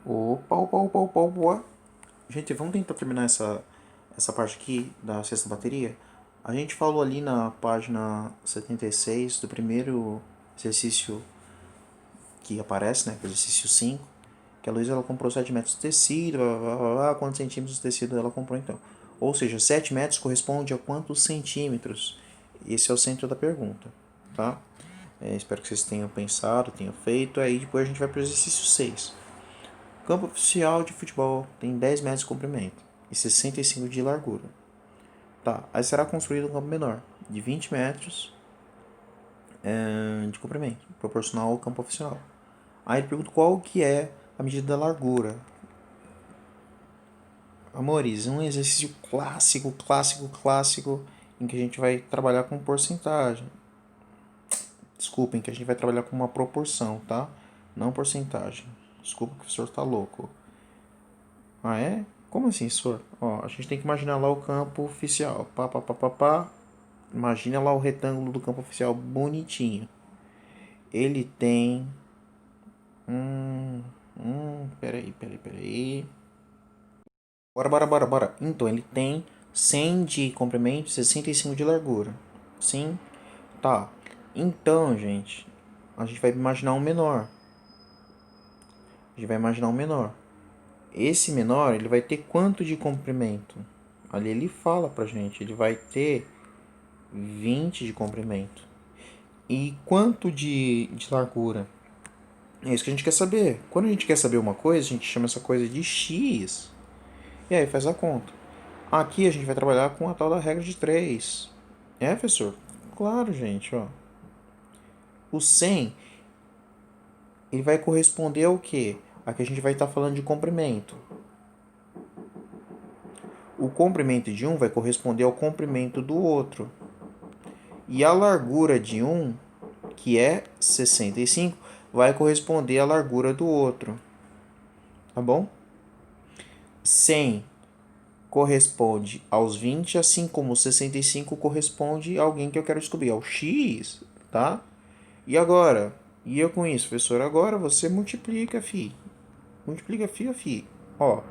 Opa, opa, opa, opa, opa. Gente, vamos tentar terminar essa parte aqui da sexta bateria. A gente falou ali na página 76 do primeiro exercício que aparece, né? Exercício 5, que a Luísa ela comprou 7 metros de tecido, quantos centímetros de tecido ela comprou então. Ou seja, 7 metros corresponde a quantos centímetros? Esse é o centro da pergunta, tá? Espero que vocês tenham pensado, tenham feito. Aí depois a gente vai para o exercício 6. Campo oficial de futebol tem 10 metros de comprimento e 65 de largura. Tá, aí será construído um campo menor, de 20 metros de comprimento, proporcional ao campo oficial. Aí ele pergunta qual que é a medida da largura. Amores, um exercício clássico, clássico, clássico, em que a gente vai trabalhar com porcentagem. Desculpem, que a gente vai trabalhar com uma proporção, tá? Não porcentagem. Desculpa, o professor tá louco. Ah, é? Como assim, senhor? Ó, a gente tem que imaginar lá o campo oficial. Pá, pá, pá, pá, pá. Imagina lá o retângulo do campo oficial bonitinho. Ele tem. Peraí. Bora. Então, ele tem 100 de comprimento e 65 de largura. Sim? Tá. Então, gente, a gente vai imaginar um menor. A gente vai imaginar um menor. Esse menor, ele vai ter quanto de comprimento? Ali ele fala pra gente, ele vai ter 20 de comprimento. E quanto de largura? É isso que a gente quer saber. Quando a gente quer saber uma coisa, a gente chama essa coisa de x. E aí faz a conta. Aqui a gente vai trabalhar com a tal da regra de 3. É, professor? Claro, gente. Ó. O 100 ele vai corresponder ao quê? Aqui a gente vai estar falando de comprimento. O comprimento de um vai corresponder ao comprimento do outro. E a largura de um, que é 65, vai corresponder à largura do outro. Tá bom? 100 corresponde aos 20, assim como 65 corresponde a alguém que eu quero descobrir, ao x, tá? E agora? E eu com isso, professor? Agora você multiplica, fi. Multiplica, fi. Ó,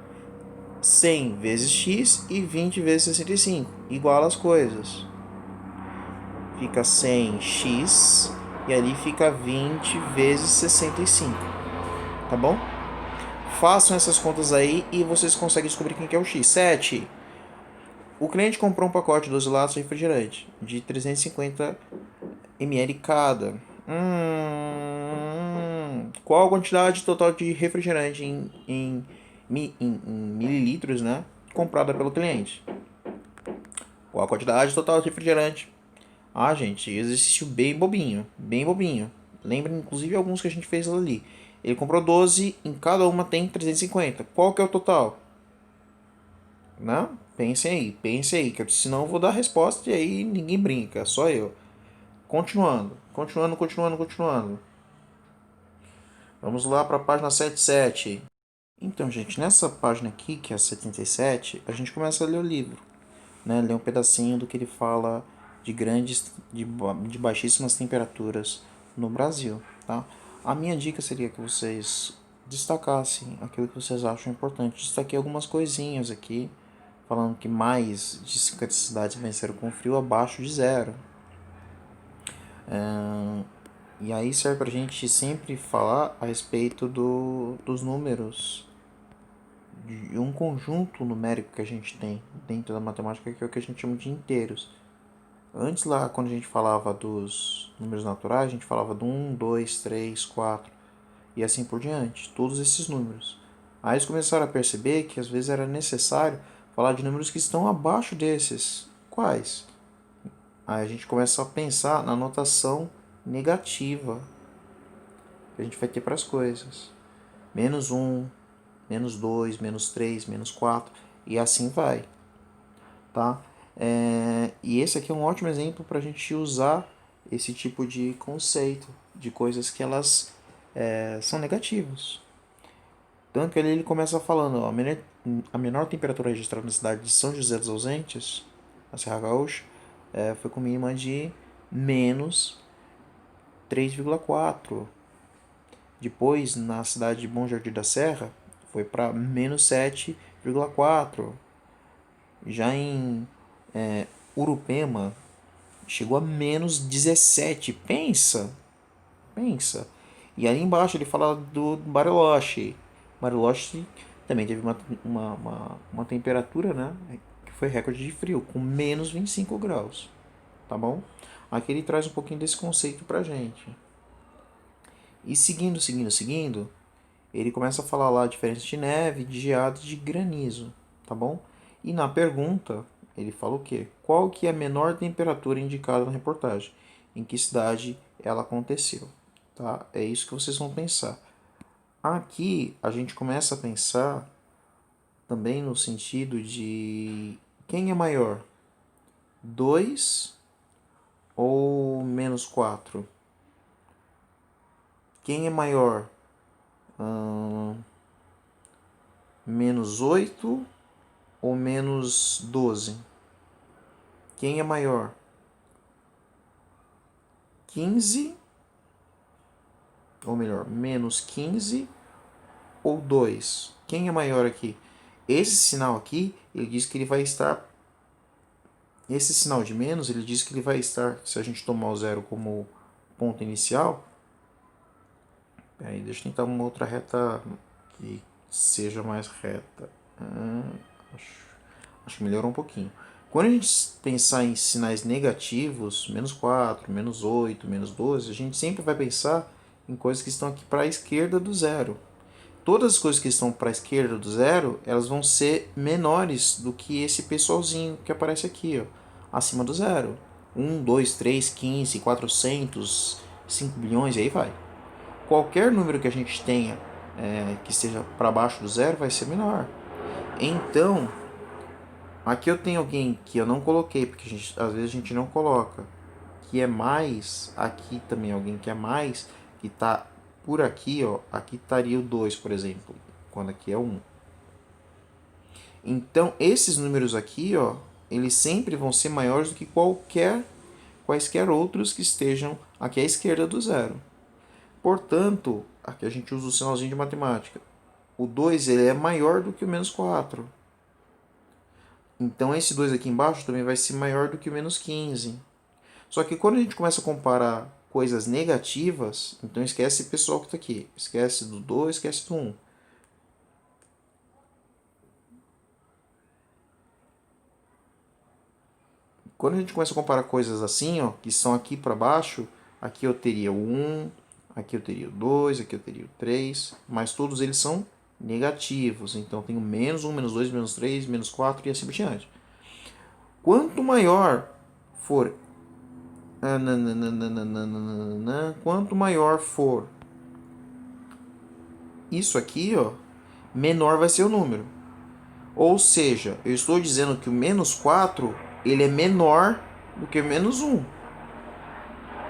100 vezes x e 20 vezes 65. Igual as coisas. Fica 100x e ali fica 20 vezes 65. Tá bom? Façam essas contas aí e vocês conseguem descobrir quem que é o x. 7. O cliente comprou um pacote de 12 latas de refrigerante de 350 ml cada. Qual a quantidade total de refrigerante em mililitros, né? Comprada pelo cliente? Qual a quantidade total de refrigerante? Ah, gente, exercício bem bobinho. Bem bobinho. Lembra, inclusive, alguns que a gente fez ali. Ele comprou 12, em cada uma tem 350. Qual que é o total? Não? Pensem aí, que senão eu vou dar a resposta e aí ninguém brinca, só eu. Continuando. Vamos lá para a página 77. Então, gente, nessa página aqui, que é a 77, a gente começa a ler o livro, né? Ler um pedacinho do que ele fala de baixíssimas temperaturas no Brasil, tá? A minha dica seria que vocês destacassem aquilo que vocês acham importante. Destaquei algumas coisinhas aqui, falando que mais de 50 cidades venceram com frio abaixo de zero. E aí serve para a gente sempre falar a respeito dos números, de um conjunto numérico que a gente tem dentro da matemática, que é o que a gente chama de inteiros. Antes lá, quando a gente falava dos números naturais, a gente falava do 1, 2, 3, 4 e assim por diante, todos esses números. Aí eles começaram a perceber que às vezes era necessário falar de números que estão abaixo desses. Quais? Aí a gente começa a pensar na notação negativa que a gente vai ter para as coisas. Menos um, menos 2, menos 3, menos 4 e assim vai, tá? E esse aqui é um ótimo exemplo para a gente usar esse tipo de conceito de coisas que elas são negativas. Tanto que ele começa falando, ó, a menor temperatura registrada na cidade de São José dos Ausentes, na Serra Gaúcha, foi com mínima de menos 3,4. Depois, na cidade de Bom Jardim da Serra, foi para menos 7,4. Já em Urupema, chegou a menos 17. Pensa, pensa. E ali embaixo ele fala do Bariloche. Bariloche também teve uma temperatura, né, que foi recorde de frio, com menos 25 graus. Tá bom? Aqui ele traz um pouquinho desse conceito pra gente. E seguindo, ele começa a falar lá a diferença de neve, de geada e de granizo, tá bom? E na pergunta, ele fala o quê? Qual que é a menor temperatura indicada na reportagem? Em que cidade ela aconteceu? Tá? É isso que vocês vão pensar. Aqui a gente começa a pensar também no sentido de quem é maior, 2 ou menos 4? Quem é maior, menos 8 ou menos 12? Quem é maior, 15, ou melhor, menos 15 ou 2? Quem é maior aqui? Esse sinal aqui, ele diz que ele vai estar. Esse sinal de menos, ele diz que ele vai estar, se a gente tomar o zero como ponto inicial. Peraí, deixa eu tentar uma outra reta que seja mais reta. Acho que melhorou um pouquinho. Quando a gente pensar em sinais negativos, menos 4, menos 8, menos 12, a gente sempre vai pensar em coisas que estão aqui para a esquerda do zero. Todas as coisas que estão para a esquerda do zero, elas vão ser menores do que esse pessoalzinho que aparece aqui, ó, acima do zero. 1, 2, 3, 15, 400, 5 bilhões, e aí vai. Qualquer número que a gente tenha que esteja para baixo do zero vai ser menor. Então, aqui eu tenho alguém que eu não coloquei, porque às vezes a gente não coloca, que é mais, aqui também alguém que é mais, que está por aqui, ó, aqui estaria o 2, por exemplo, quando aqui é 1. Então, esses números aqui, ó, eles sempre vão ser maiores do que quaisquer outros que estejam aqui à esquerda do zero. Portanto, aqui a gente usa o sinalzinho de matemática. O 2 ele é maior do que o menos 4. Então, esse 2 aqui embaixo também vai ser maior do que o menos 15. Só que quando a gente começa a comparar coisas negativas, então esquece o pessoal que está aqui. Esquece do 2, esquece do 1. Quando a gente começa a comparar coisas assim, ó, que são aqui para baixo, aqui eu teria o 1, aqui eu teria o 2, aqui eu teria o 3, mas todos eles são negativos. Então, eu tenho menos 1, menos 2, menos 3, menos 4 e assim por diante. Quanto maior for quanto maior for isso aqui, ó, menor vai ser o número. Ou seja, eu estou dizendo que o menos 4 ele é menor do que o menos 1.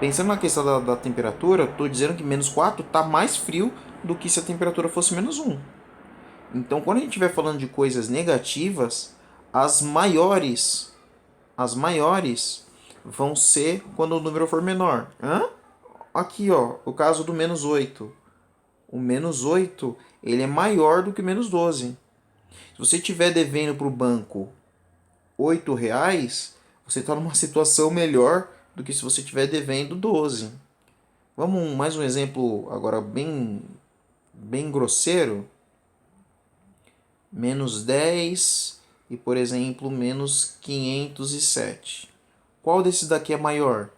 Pensando na questão da temperatura, estou dizendo que menos 4 está mais frio do que se a temperatura fosse menos 1. Então, quando a gente estiver falando de coisas negativas, as maiores vão ser quando o número for menor. Aqui, ó, o caso do menos 8. O menos 8 ele é maior do que o menos 12. Se você estiver devendo para o banco R$ 8, você está numa situação melhor do que se você estiver devendo 12. Vamos mais um exemplo agora bem grosseiro. Menos 10 e, por exemplo, menos 507. Qual desses daqui é maior?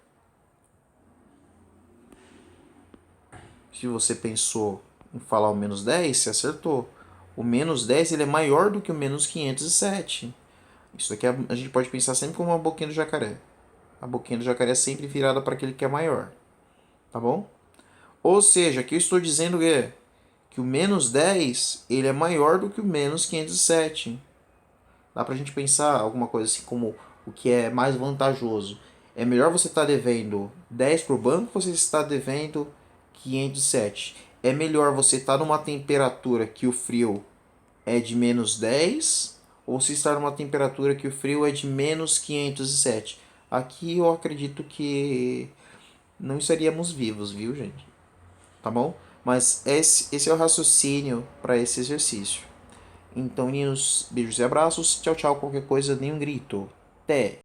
Se você pensou em falar o menos 10, você acertou. O menos 10 ele é maior do que o menos 507. Isso aqui a gente pode pensar sempre como uma boquinha do jacaré. A boquinha do jacaré é sempre virada para aquele que é maior. Tá bom? Ou seja, aqui eu estou dizendo que o menos 10 ele é maior do que o menos 507. Dá pra gente pensar alguma coisa assim como o que é mais vantajoso. É melhor você estar devendo 10 para o banco ou você está devendo 507? É melhor você estar numa temperatura que o frio é de menos 10 ou se estar numa temperatura que o frio é de menos 507? Aqui eu acredito que não estaríamos vivos, viu, gente? Tá bom? Mas esse é o raciocínio para esse exercício. Então, meninos, beijos e abraços. Tchau, tchau. Qualquer coisa, nem um grito. Até!